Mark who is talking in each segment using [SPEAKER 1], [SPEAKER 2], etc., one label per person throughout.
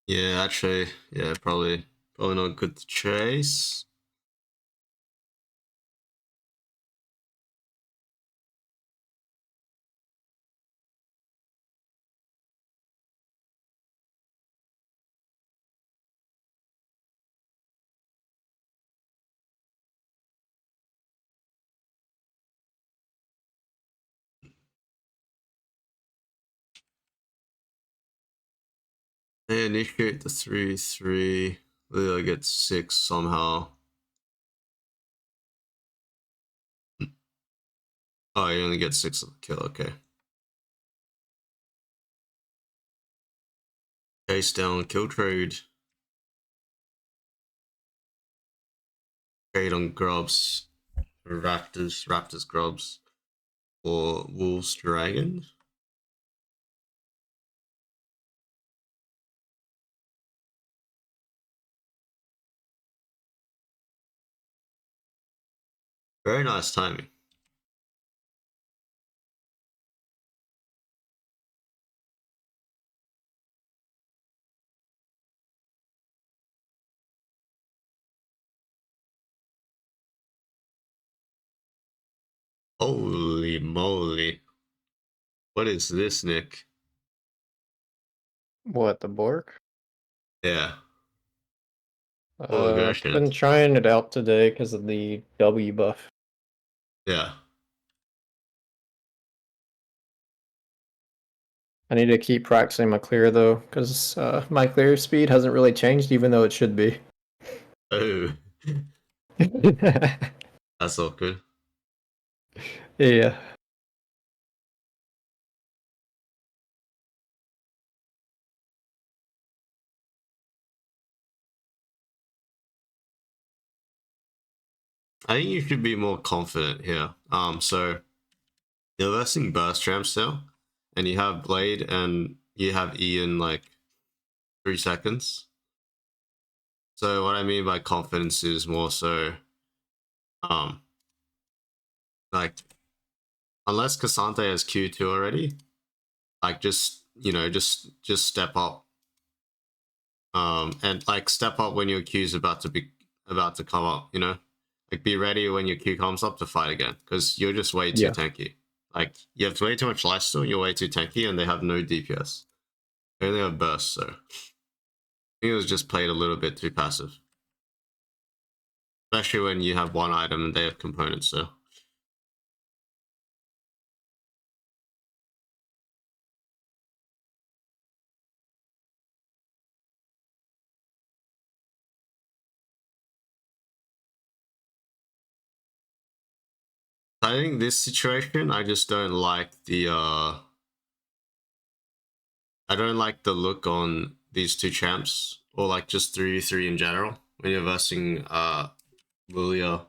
[SPEAKER 1] Yeah, actually, yeah, probably not good to chase. They initiate the 3-3. Leo gets 6 somehow. Oh, you only get 6 of the kill, okay. Chase down, kill trade. Trade on grubs. Raptors grubs. Or wolves dragons. Very nice timing. Holy moly. What is this, Nick?
[SPEAKER 2] What, the Bork?
[SPEAKER 1] Yeah. Full
[SPEAKER 2] Been
[SPEAKER 1] aggression.
[SPEAKER 2] trying it out today because of the W buff.
[SPEAKER 1] Yeah.
[SPEAKER 2] I need to keep practicing my clear though, because my clear speed hasn't really changed, even though it should be.
[SPEAKER 1] Oh. That's awkward.
[SPEAKER 2] Yeah.
[SPEAKER 1] I think you should be more confident here. So you're versing burst ramp still, and you have blade and you have E in like 3 seconds. So what I mean by confidence is more so um like unless Cassante has Q2 already, like just step up. And like step up when your Q's about to come up, you know? Like be ready when your Q comes up to fight again. Because you're just way too
[SPEAKER 2] Yeah.
[SPEAKER 1] tanky. Like you have way too much lifesteal, you're way too tanky, and they have no DPS. They only have burst, so I think it was just played a little bit too passive. Especially when you have one item and they have components, so I think this situation I just don't like I don't like the look on these two champs, or like just 3v3 in general, when you're versing Lilia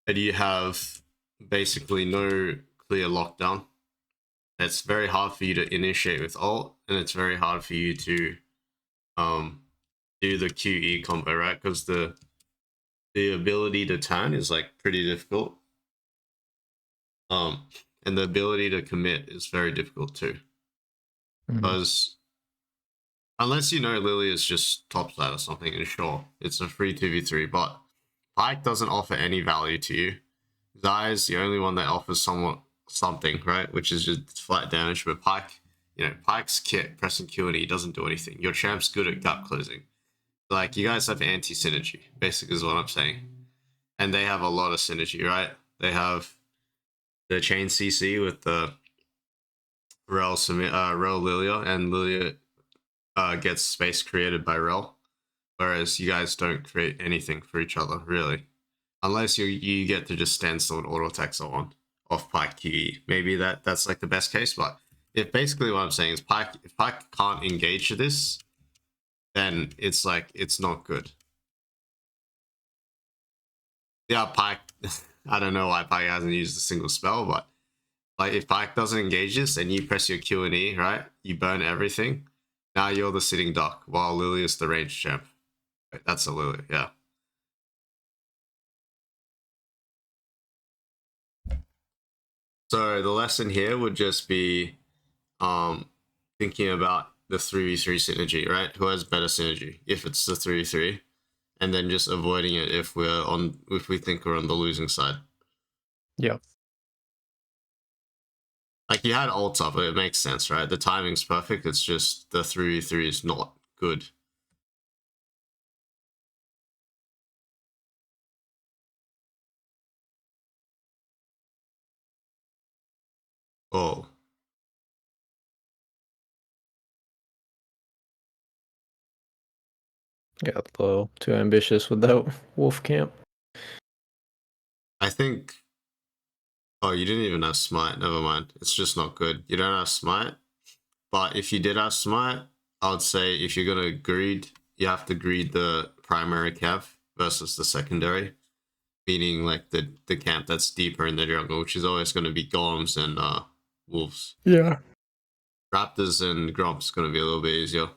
[SPEAKER 1] and you have basically no clear lockdown. It's very hard for you to initiate with ult, and it's very hard for you to um do the QE combo, right? Because the ability to turn is like pretty difficult. Um, and the ability to commit is very difficult too.
[SPEAKER 2] Mhm.
[SPEAKER 1] Because unless you know Lily is just topside or something, and sure, it's a free 2v3, but Pike doesn't offer any value to you. Zai is the only one that offers somewhat something, right? Which is just flat damage. But Pike, Pike's kit, pressing Q and E doesn't do anything. Your champ's good at gap closing. Like you guys have anti synergy, basically is what I'm saying. And they have a lot of synergy, right? They have the chain CC with the Rel Lilia, and Lilia gets space created by Rel, whereas you guys don't create anything for each other really, unless you get to just stand still and auto attack someone off Pike QE. Maybe that's like the best case, but if basically what I'm saying is if Pike can't engage this, then it's like it's not good. Yeah, Pike. I don't know why Pike hasn't used a single spell, but like if Pike doesn't engage this and you press your Q and E, right? You burn everything. Now you're the sitting duck while Lily is the range champ. That's a Lily, yeah. So the lesson here would just be um, thinking about the 3v3 synergy, right? Who has better synergy if it's the 3v3, and then just avoiding it if we think we're on the losing side.
[SPEAKER 2] Yeah.
[SPEAKER 1] Like you had ults up, it makes sense, right? The timing's perfect. It's just the 3v3 is not good. Oh,
[SPEAKER 2] Got a little too ambitious with that wolf camp.
[SPEAKER 1] I think. Oh, you didn't even have smite. Never mind. It's just not good. You don't have smite. But if you did have smite, I would say if you're gonna greed, you have to greed the primary camp versus the secondary, meaning like the camp that's deeper in the jungle, which is always going to be golems and wolves.
[SPEAKER 2] Yeah.
[SPEAKER 1] Raptors and gromps going to be a little bit easier.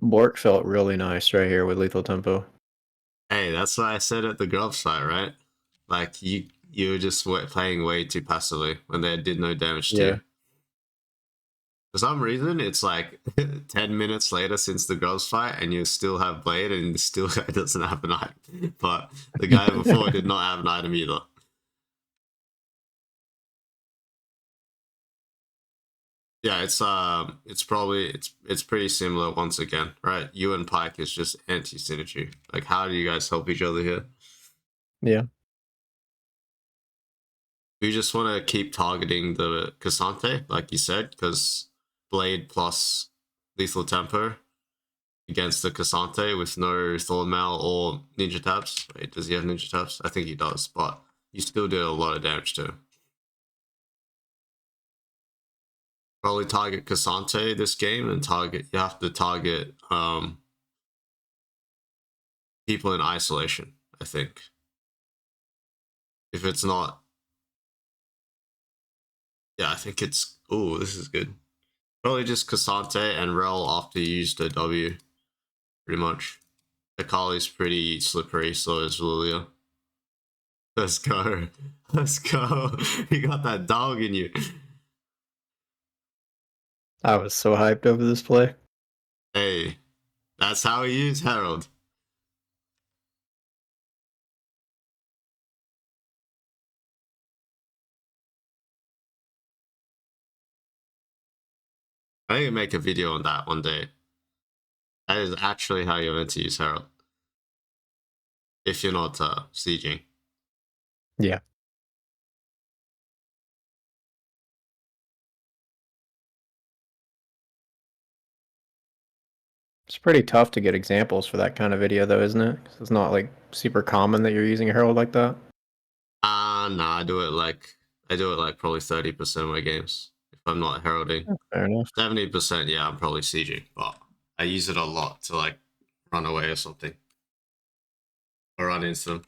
[SPEAKER 2] Bork felt really nice right here with lethal tempo.
[SPEAKER 1] Hey, that's what I said at the gromp site, right? Like you were just playing way too passively when they did no damage to
[SPEAKER 2] Yeah.
[SPEAKER 1] you. For some reason, it's like 10 minutes later since the girls fight, and you still have Blade, and still guy doesn't have an item. But the guy before did not have an item either. Yeah, it's probably it's pretty similar once again, right? You and Pike is just anti synergy. Like, how do you guys help each other here?
[SPEAKER 2] Yeah.
[SPEAKER 1] You just want to keep targeting the Cassante, like you said, because Blade plus lethal tempo against the Cassante with no Thornmail or Ninja Taps. Wait, does he have Ninja Taps? I think he does, but you still do a lot of damage to him. Probably target Cassante this game and you have to target people in isolation, I think. If it's not, yeah, I think it's, oh, this is good. Probably just Cassante and Rel after you used a W, pretty much. Akali's pretty slippery, so is Lilia. Let's go. Let's go. You got that dog in you.
[SPEAKER 2] I was so hyped over this play.
[SPEAKER 1] Hey, that's how he used Herald. I think I'll make a video on that one day. That is actually how you're meant to use Herald. If you're not sieging.
[SPEAKER 2] Yeah. It's pretty tough to get examples for that kind of video, though, isn't it? 'Cause it's not like super common that you're using a herald like that.
[SPEAKER 1] Nah, I do it like probably 30% of my games. If I'm not heralding.
[SPEAKER 2] Fair enough.
[SPEAKER 1] 70%, yeah, I'm probably sieging, but I use it a lot to like run away or something. Or run into them.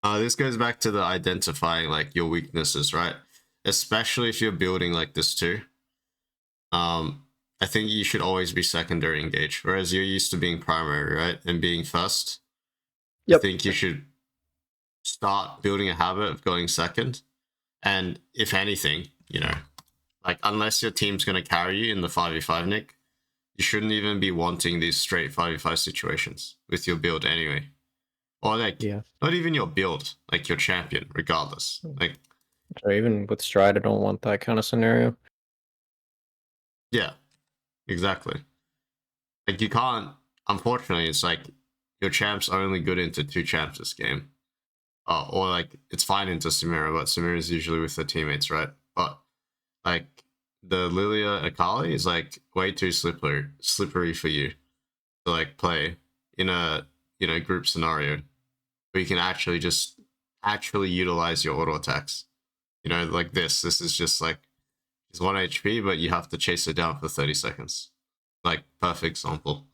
[SPEAKER 1] This goes back to the identifying like your weaknesses, right? Especially if you're building like this too. I think you should always be secondary engaged, whereas you're used to being primary, right? And being first. I
[SPEAKER 2] Yep.
[SPEAKER 1] think you should start building a habit of going second. And if anything, like unless your team's gonna carry you in the 5v5, Nick, you shouldn't even be wanting these straight 5v5 situations with your build anyway. Or like
[SPEAKER 2] Yeah.
[SPEAKER 1] not even your build, like your champion, regardless. Like,
[SPEAKER 2] So even with Stride, I don't want that kind of scenario.
[SPEAKER 1] yeah, exactly. Like you can't. Unfortunately, it's like your champ's only good into two champs this game. Or like it's fine into Samira, but Samira is usually with her teammates, right? But like the Lilia Akali is like way too slippery for you to like play in a group scenario where you can actually utilize your auto attacks. Like this. This is just like he's 1 HP, but you have to chase it down for 30 seconds. Like perfect example.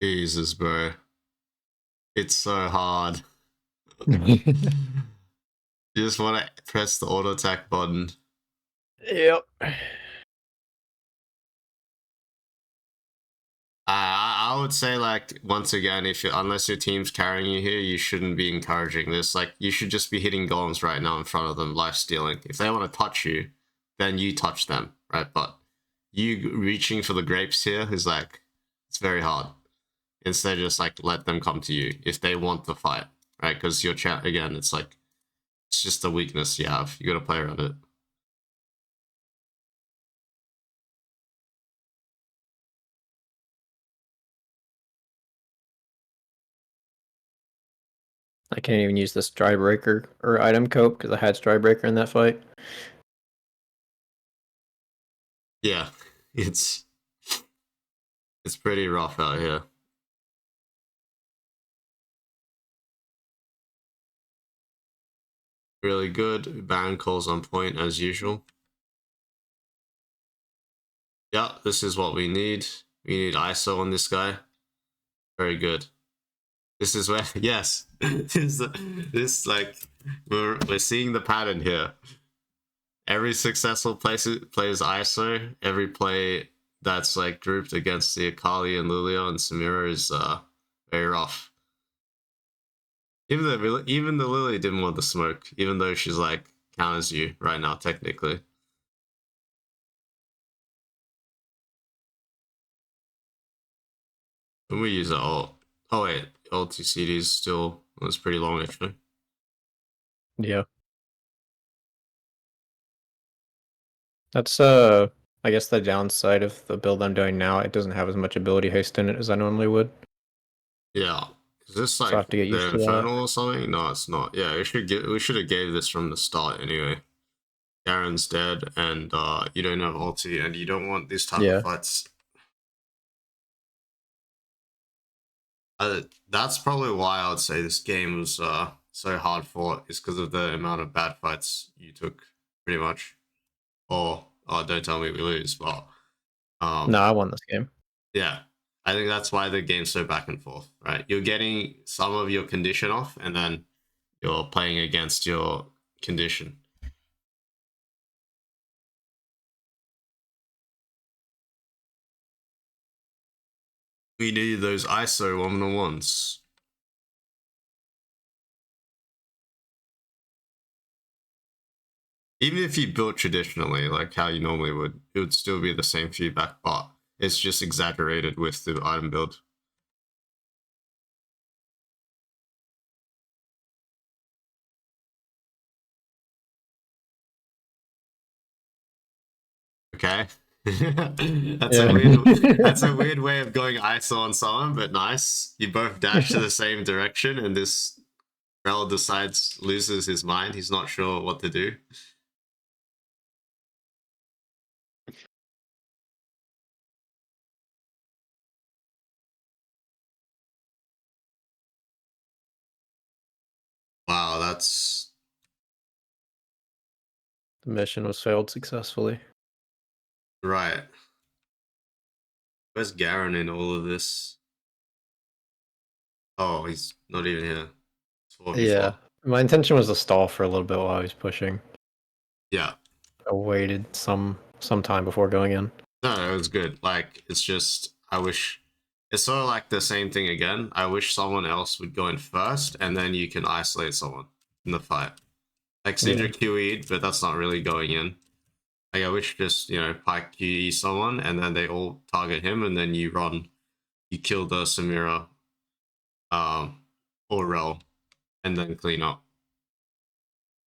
[SPEAKER 1] Jesus, bro. It's so hard. You just want to press the auto attack button.
[SPEAKER 2] Yep.
[SPEAKER 1] I would say, like, once again, if you, unless your team's carrying you here, you shouldn't be encouraging this. Like, you should just be hitting golems right now in front of them, life stealing. If they want to touch you, then you touch them, right? But you reaching for the grapes here is like, it's very hard. Instead, just like let them come to you if they want to fight, right? Because your chat again, it's like it's just a weakness you have. You got to play around it.
[SPEAKER 2] I can't even use this dry breaker or item cope because I had dry breaker in that fight.
[SPEAKER 1] Yeah, it's pretty rough out here. Really good. Baron calls on point as usual. Yeah, this is what we need. We need ISO on this guy. Very good. This is where yes, this like we're seeing the pattern here. Every successful plays ISO. Every play that's like grouped against the Akali and Lilia and Samira is very rough. Even the Lily didn't want the smoke, even though she's like counters you right now technically. When we use the ult, oh wait, ult CDs still was pretty long actually.
[SPEAKER 2] Yeah. That's I guess the downside of the build I'm doing now, it doesn't have as much ability haste in it as I normally would.
[SPEAKER 1] Yeah. Is this
[SPEAKER 2] So I
[SPEAKER 1] like
[SPEAKER 2] have to get used
[SPEAKER 1] the
[SPEAKER 2] to that.
[SPEAKER 1] Infernal or something? No, it's not. Yeah, we should have gave this from the start anyway. Garen's dead and you don't have ulti and you don't want these type of
[SPEAKER 2] Yeah.
[SPEAKER 1] fights. That's probably why I would say this game was so hard fought, is because of the amount of bad fights you took, pretty much. Or oh, don't tell me we lose, but
[SPEAKER 2] No,
[SPEAKER 1] um,
[SPEAKER 2] I won this game.
[SPEAKER 1] yeah, I think that's why the game's so back and forth, right? You're getting some of your condition off, and then you're playing against your condition. We need those ISO 1-on-1s. Even if you built traditionally, like how you normally would, it would still be the same feedback, but it's just exaggerated with the item build. Okay. That's a
[SPEAKER 2] Yeah.
[SPEAKER 1] weird way of going ISO on someone, but nice. You both dash to the same direction and this Rel loses his mind. He's not sure what to do. Wow, that's
[SPEAKER 2] The mission was failed successfully.
[SPEAKER 1] right. Where's Garen in all of this? Oh, he's not even here. It's 4v4.
[SPEAKER 2] Yeah. My intention was to stall for a little bit while I was pushing.
[SPEAKER 1] Yeah.
[SPEAKER 2] I waited some time before going in.
[SPEAKER 1] No, it was good. Like, it's just, I wish, it's sort of like the same thing again. I wish someone else would go in first, and then you can isolate someone in the fight. Like,
[SPEAKER 2] Yeah.
[SPEAKER 1] Syndra QE'd, but that's not really going in. Like, I wish just, Pike QE someone, and then they all target him, and then you kill the Samira, or Rel, and then clean up.